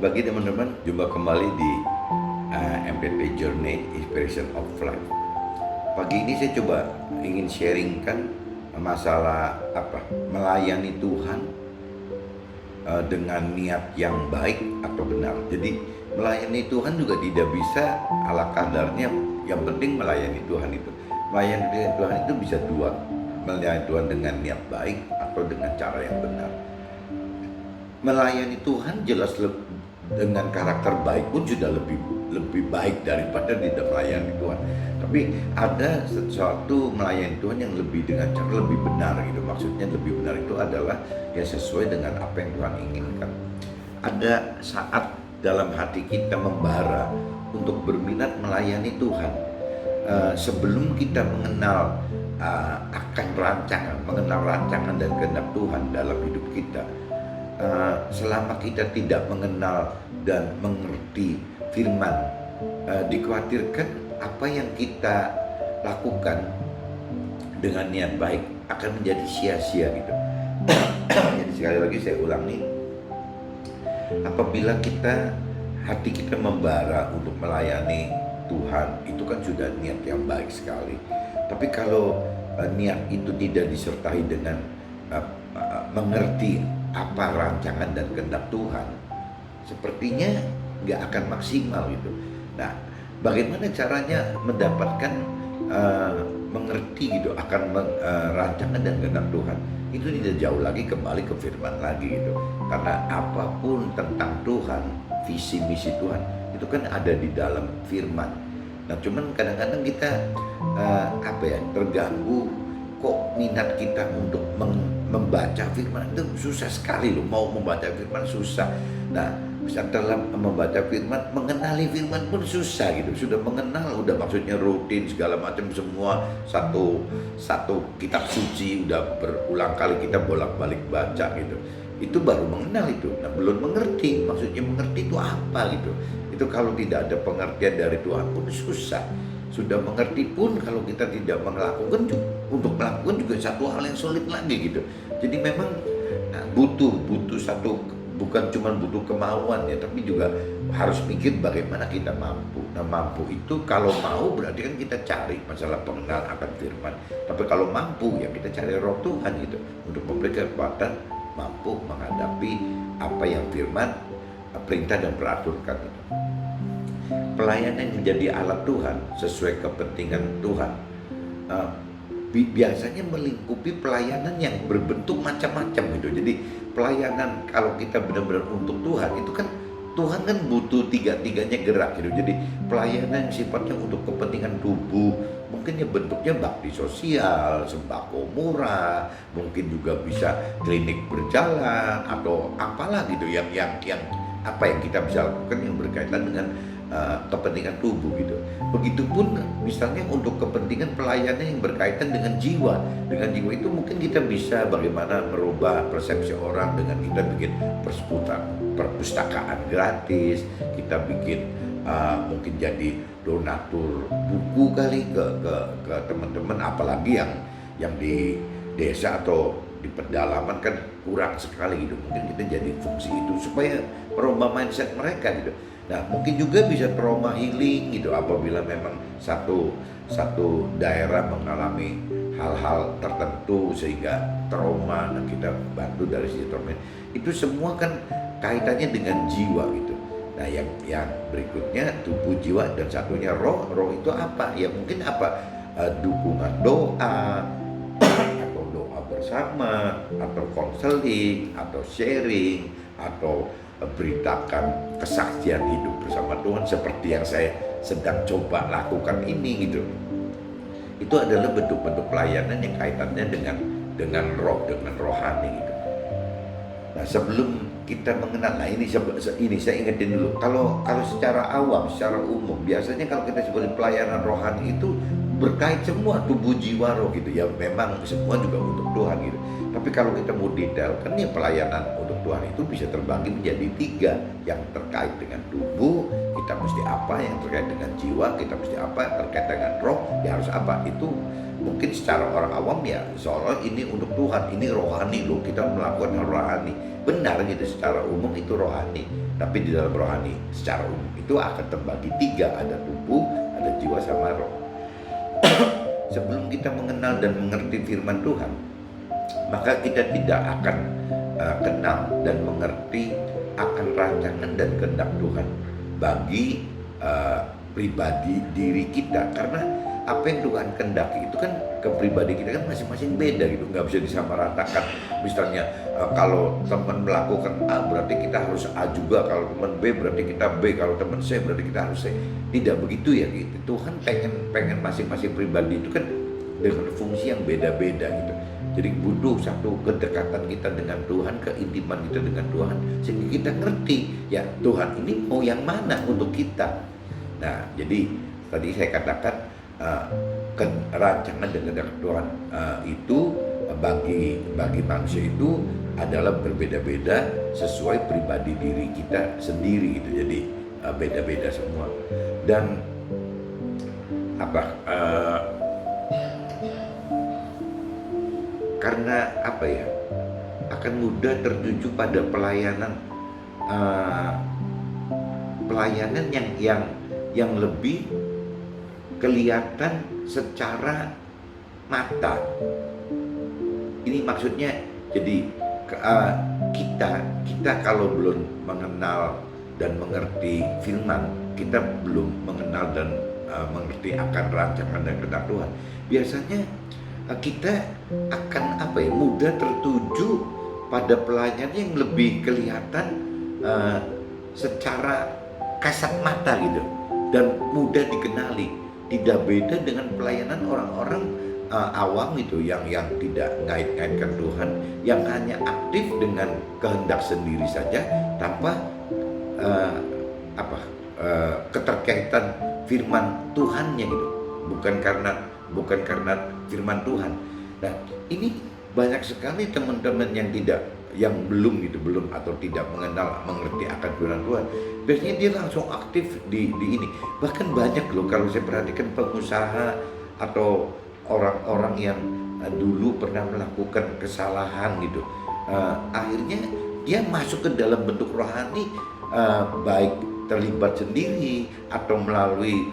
Bagi teman-teman, jumpa kembali di MPP Journey Inspiration of Life. Pagi ini saya coba ingin sharingkan masalah melayani Tuhan dengan niat yang baik atau benar. Jadi melayani Tuhan juga tidak bisa ala kadarnya. Yang penting melayani Tuhan itu. Melayani Tuhan itu bisa dua. Melayani Tuhan dengan niat baik atau dengan cara yang benar. Melayani Tuhan jelas dengan karakter baik pun sudah lebih baik daripada tidak melayani Tuhan. Tapi ada sesuatu melayani Tuhan yang lebih dengan cara lebih benar gitu. Maksudnya lebih benar itu adalah ya sesuai dengan apa yang Tuhan inginkan. Ada saat dalam hati kita membara untuk berminat melayani Tuhan. Sebelum kita mengenal akan mengenal rancangan dan kehendak Tuhan dalam hidup kita. Selama kita tidak mengenal dan mengerti firman, dikhawatirkan apa yang kita lakukan dengan niat baik akan menjadi sia-sia gitu. Jadi sekali lagi saya ulang nih, apabila hati kita membara untuk melayani Tuhan, itu kan sudah niat yang baik sekali. Tapi kalau niat itu tidak disertai dengan mengerti apa rancangan dan kehendak Tuhan, sepertinya nggak akan maksimal gitu. Nah, bagaimana caranya mendapatkan mengerti gitu akan rancangan dan kehendak Tuhan? Itu tidak jauh lagi kembali ke firman lagi gitu. Karena apapun tentang Tuhan, visi misi Tuhan itu kan ada di dalam firman. Nah, cuman kadang-kadang kita terganggu. Kok minat kita untuk membaca firman itu susah sekali loh. Mau membaca firman susah. Nah, dalam membaca firman, mengenali firman pun susah gitu. Sudah mengenal, udah maksudnya rutin segala macam semua satu kitab suci udah berulang kali kita bolak-balik baca gitu. Itu baru mengenal itu. Nah, belum mengerti. Maksudnya mengerti itu apa gitu. Itu kalau tidak ada pengertian dari Tuhan pun susah. Sudah mengerti pun kalau kita tidak melakukan, untuk melakukan juga satu hal yang sulit lagi gitu. Jadi memang butuh satu, bukan cuma butuh kemauan ya, tapi juga harus mikir bagaimana kita mampu. Nah, mampu itu kalau mau berarti kan kita cari masalah pengenalan akan firman. Tapi kalau mampu ya kita cari roh Tuhan gitu untuk memberikan kekuatan mampu menghadapi apa yang firman perintah dan peraturkan itu. Pelayanan menjadi alat Tuhan sesuai kepentingan Tuhan biasanya melingkupi pelayanan yang berbentuk macam-macam gitu. Jadi pelayanan kalau kita benar-benar untuk Tuhan itu kan Tuhan kan butuh tiga-tiganya gerak gitu. Jadi pelayanan yang sifatnya untuk kepentingan tubuh, mungkin ya bentuknya bakti sosial, sembako murah, mungkin juga bisa klinik berjalan atau apalah gitu yang apa yang kita bisa lakukan yang berkaitan dengan kepentingan tubuh gitu. Begitupun misalnya untuk kepentingan pelayanan yang berkaitan dengan jiwa. Dengan jiwa itu mungkin kita bisa bagaimana merubah persepsi orang dengan kita bikin perpustakaan gratis, kita bikin mungkin jadi donatur buku kali ke teman-teman, apalagi yang di desa atau di pedalaman kan kurang sekali gitu. Mungkin kita jadi fungsi itu supaya merubah mindset mereka gitu. Nah, mungkin juga bisa trauma healing gitu apabila memang satu daerah mengalami hal-hal tertentu sehingga trauma, dan kita bantu dari sisi trauma. Itu semua kan kaitannya dengan jiwa gitu. Nah, yang berikutnya tubuh, jiwa, dan satunya roh. Roh itu apa? Ya mungkin dukungan doa atau doa bersama atau konseling atau sharing atau beritakan kesaksian hidup bersama Tuhan seperti yang saya sedang coba lakukan ini gitu. Itu adalah bentuk-bentuk pelayanan yang kaitannya dengan roh, dengan rohani gitu. Nah, sebelum kita mengenal, ini saya ingetin dulu. Kalau secara awam, secara umum, biasanya kalau kita sebut pelayanan rohani itu berkait semua tubuh, jiwa, roh gitu ya. Memang semua juga untuk Tuhan gitu. Tapi kalau kita mau detail, kan ini pelayanan untuk Tuhan itu bisa terbagi menjadi 3. Yang terkait dengan tubuh, kita mesti apa, yang terkait dengan jiwa, kita mesti apa, yang terkait dengan roh, ya harus apa. Itu mungkin secara orang awam ya seolah ini untuk Tuhan, ini rohani loh, kita melakukan hal rohani. Benar gitu, secara umum itu rohani, tapi di dalam rohani secara umum itu akan terbagi 3, ada tubuh, ada jiwa, sama roh. Sebelum kita mengenal dan mengerti firman Tuhan, maka kita tidak akan kenal dan mengerti akan rancangan dan kehendak Tuhan bagi pribadi diri kita. Karena apa yang Tuhan kehendaki itu kan ke pribadi kita kan masing-masing beda gitu, nggak bisa disamaratakan. Misalnya kalau teman melakukan A berarti kita harus A juga, kalau teman B berarti kita B, kalau teman C berarti kita harus C. Tidak begitu ya gitu. Tuhan pengen masing-masing pribadi itu kan dengan fungsi yang beda-beda gitu. Jadi butuh satu kedekatan kita dengan Tuhan, keintiman kita dengan Tuhan, sehingga kita ngerti ya Tuhan ini mau yang mana untuk kita. Nah, jadi tadi saya katakan rancangan dan kehendak Tuhan itu bagi manusia itu adalah berbeda-beda sesuai pribadi diri kita sendiri gitu. Jadi beda-beda semua. Dan karena apa ya, akan mudah tertuju pada pelayanan yang lebih kelihatan secara mata. Ini maksudnya jadi kita kalau belum mengenal dan mengerti firman, kita belum mengenal dan mengerti akan rancangan dan kehendak Tuhan, biasanya kita akan mudah tertuju pada pelayanan yang lebih kelihatan secara kasat mata gitu dan mudah dikenali. Tidak beda dengan pelayanan orang-orang awam itu yang tidak ngait-ngaitkan Tuhan, yang hanya aktif dengan kehendak sendiri saja tanpa keterkaitan firman Tuhannya gitu. Bukan karena firman Tuhan. Nah, ini banyak sekali teman-teman yang belum atau tidak mengerti akan firman Tuhan. Biasanya dia langsung aktif di ini. Bahkan banyak loh kalau saya perhatikan pengusaha atau orang-orang yang dulu pernah melakukan kesalahan gitu. Akhirnya dia masuk ke dalam bentuk rohani, baik terlibat sendiri atau melalui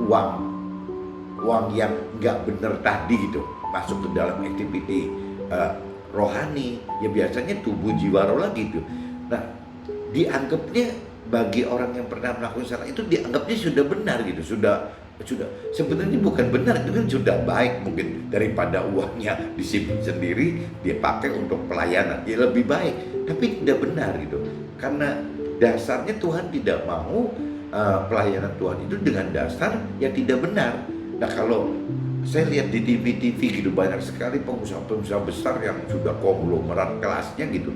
uang yang nggak benar tadi gitu, masuk ke dalam activity rohani, ya biasanya tubuh jiwa roh lagi gitu. Nah, dianggapnya bagi orang yang pernah melakukan salah itu dianggapnya sudah benar gitu, sudah sebenarnya bukan benar, itu kan sudah baik mungkin daripada uangnya disimpan sendiri dia pakai untuk pelayanan, ya lebih baik, tapi tidak benar gitu. Karena dasarnya Tuhan tidak mau pelayanan Tuhan itu dengan dasar yang tidak benar. Nah, kalau saya lihat di TV gitu banyak sekali pengusaha-pengusaha besar yang sudah konglomerat kelasnya gitu,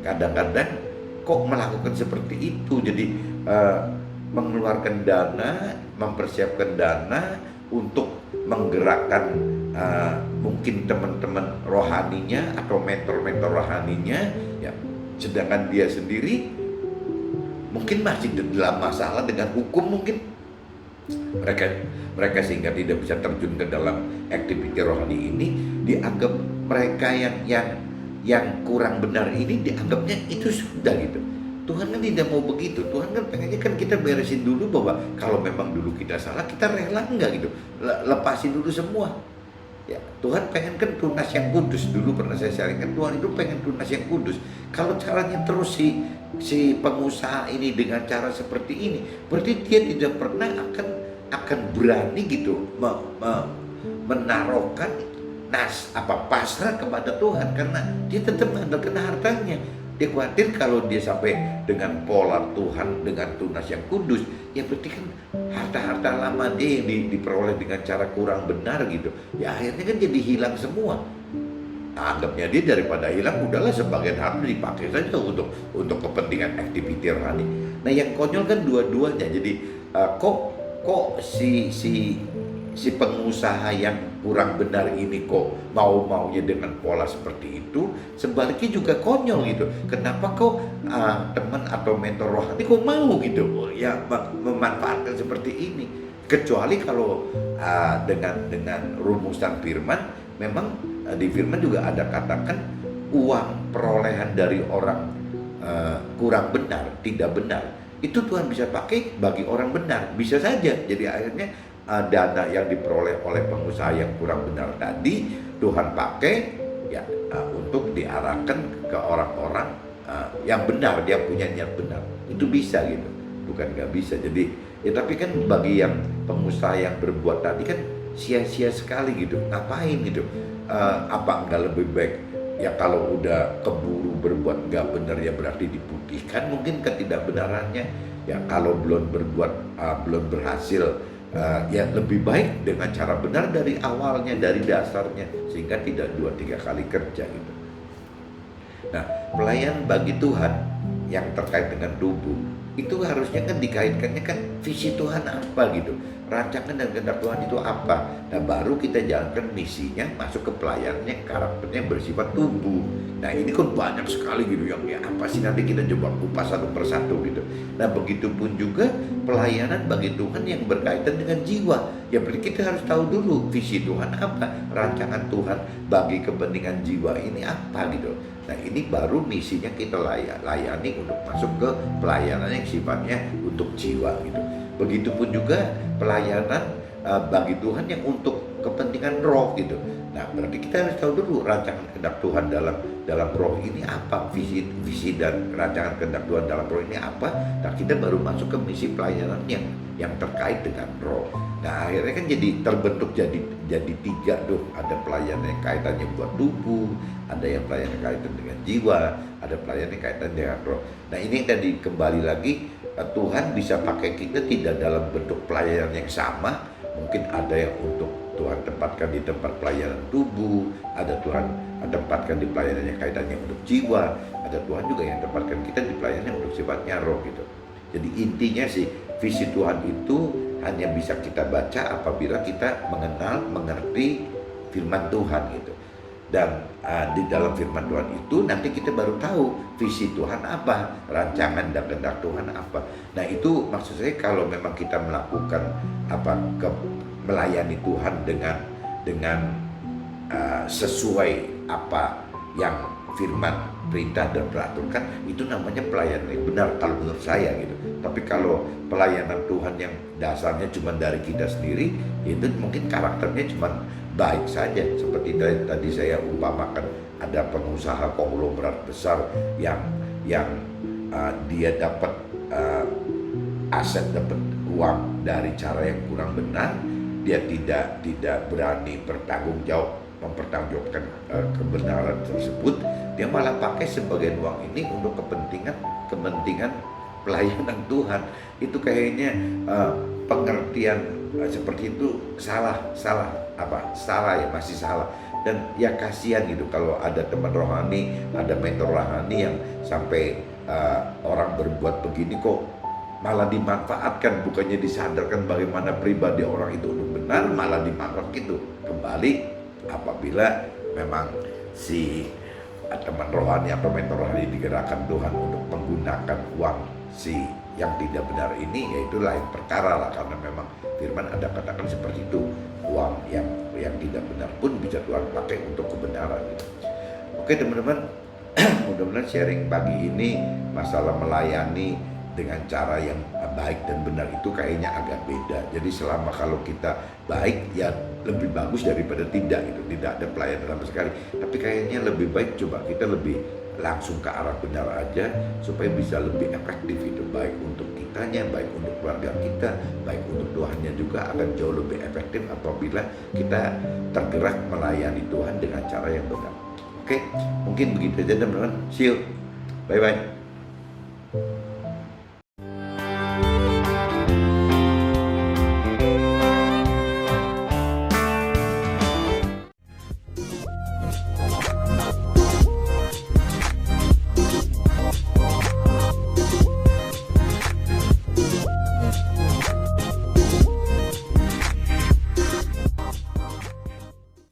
kadang-kadang kok melakukan seperti itu. Jadi mengeluarkan dana, mempersiapkan dana untuk menggerakkan mungkin teman-teman rohaninya atau mentor-mentor rohaninya ya, sedangkan dia sendiri mungkin masih dalam masalah dengan hukum. Mungkin mereka sehingga tidak bisa terjun ke dalam aktiviti rohani ini, dianggap mereka yang kurang benar ini dianggapnya itu sudah gitu. Tuhan kan tidak mau begitu. Tuhan kan pengennya kan kita beresin dulu, bahwa kalau memang dulu kita salah, kita rela enggak gitu, lepasin dulu semua. Ya, Tuhan pengen kan tunas yang kudus. Dulu pernah saya sharingkan, Tuhan itu pengen tunas yang kudus. Kalau caranya terus si pengusaha ini dengan cara seperti ini, berarti dia tidak pernah akan berani gitu menaruhkan pasrah kepada Tuhan, karena dia tetap mengandalkan hartanya. Dia khawatir kalau dia sampai dengan pola Tuhan dengan tunas yang kudus, ya berarti kan harta-harta lama dia yang diperoleh dengan cara kurang benar gitu, ya akhirnya kan jadi hilang semua. Anggapnya dia daripada hilang, udahlah sebagian harta dipakai saja untuk kepentingan aktiviti rohani. Nah, yang konyol kan dua-duanya. Jadi kok si si pengusaha yang kurang benar ini kok mau-maunya dengan pola seperti itu, sebaliknya juga konyol gitu. Kenapa kok teman atau mentor rohani kok mau gitu ya memanfaatkan seperti ini? Kecuali kalau dengan rumusan firman, memang di firman juga ada katakan uang perolehan dari orang kurang benar, tidak benar, itu Tuhan bisa pakai bagi orang benar, bisa saja. Jadi akhirnya dana yang diperoleh oleh pengusaha yang kurang benar tadi Tuhan pakai ya untuk diarahkan ke orang-orang yang benar, dia punya niat benar, itu bisa gitu, bukan nggak bisa. Jadi ya tapi kan bagi yang pengusaha yang berbuat tadi kan sia-sia sekali gitu, ngapain gitu. Apa nggak lebih baik ya kalau udah keburu berbuat nggak benar ya berarti diputihkan mungkin ketidakbenarannya ya. Kalau belum berhasil ya lebih baik dengan cara benar dari awalnya, dari dasarnya, sehingga tidak 2-3 kali kerja gitu. Nah, pelayan bagi Tuhan yang terkait dengan tubuh itu harusnya kan dikaitkannya kan visi Tuhan apa gitu, rancangan dan kehendak Tuhan itu apa. Nah baru kita jalankan misinya, masuk ke pelayanannya, karakternya bersifat tubuh. Nah ini kan banyak sekali gitu yang ya apa sih, nanti kita coba kupas satu persatu gitu. Nah begitupun juga pelayanan bagi Tuhan yang berkaitan dengan jiwa. Ya berarti kita harus tahu dulu visi Tuhan apa, rancangan Tuhan bagi kepentingan jiwa ini apa gitu. Nah ini baru misinya kita layani untuk masuk ke pelayanan yang sifatnya untuk jiwa gitu. Begitupun juga pelayanan bagi Tuhan yang untuk kepentingan roh gitu. Nah berarti kita harus tahu dulu rancangan kehendak Tuhan dalam roh ini apa, visi dan rancangan kehendak Tuhan dalam roh ini apa. Nah kita baru masuk ke misi pelayanan yang terkait dengan roh. Nah akhirnya kan jadi terbentuk jadi 3 tuh. Ada pelayanan yang kaitannya buat tubuh, ada yang pelayanan yang kaitan dengan jiwa, ada pelayanan yang kaitan dengan roh. Nah ini tadi kembali lagi, Tuhan bisa pakai kita tidak dalam bentuk pelayanan yang sama. Mungkin ada yang untuk Tuhan tempatkan di tempat pelayanan tubuh, ada Tuhan tempatkan di pelayanan yang kaitannya untuk jiwa, ada Tuhan juga yang tempatkan kita di pelayanan yang untuk sifatnya roh gitu. Jadi intinya sih visi Tuhan itu hanya bisa kita baca apabila kita mengenal, mengerti firman Tuhan gitu. Dan di dalam firman Tuhan itu nanti kita baru tahu visi Tuhan apa, rancangan dan kehendak Tuhan apa. Nah itu maksud saya kalau memang kita melakukan melayani Tuhan dengan sesuai apa yang firman perintah dan peraturkan, itu namanya pelayanan yang benar kalau menurut saya gitu. Tapi kalau pelayanan Tuhan yang dasarnya cuma dari kita sendiri, itu mungkin karakternya cuma baik saja. Seperti tadi saya umpamakan, ada pengusaha konglomerat besar yang dia dapat aset, dapat uang dari cara yang kurang benar, dia tidak berani mempertanggungjawabkan kebenaran tersebut. Dia malah pakai sebagian uang ini untuk kepentingan pelayanan Tuhan. Itu kayaknya pengertian seperti itu salah ya, masih salah. Dan ya kasihan gitu kalau ada teman rohani, ada mentor rohani yang sampai orang berbuat begini kok malah dimanfaatkan, bukannya disadarkan bagaimana pribadi orang itu untuk benar, malah dimanfaatkan gitu. Kembali apabila memang si teman rohani atau mentor rohani digerakkan Tuhan untuk menggunakan uang si yang tidak benar ini, yaitu lain perkara lah, karena memang firman ada katakan seperti itu, uang yang tidak benar pun bisa Tuhan pakai untuk kebenaran gitu. Oke teman-teman, mudah-mudahan sharing pagi ini masalah melayani dengan cara yang baik dan benar itu kayaknya agak beda. Jadi selama kalau kita baik ya lebih bagus daripada tidak gitu, tidak ada pelayanan sama sekali. Tapi kayaknya lebih baik coba kita lebih langsung ke arah benar aja supaya bisa lebih efektif itu, baik untuk kitanya, baik untuk keluarga kita, baik untuk Tuhannya juga akan jauh lebih efektif apabila kita tergerak melayani Tuhan dengan cara yang benar. Oke, mungkin begitu aja teman-teman. See you. Bye-bye.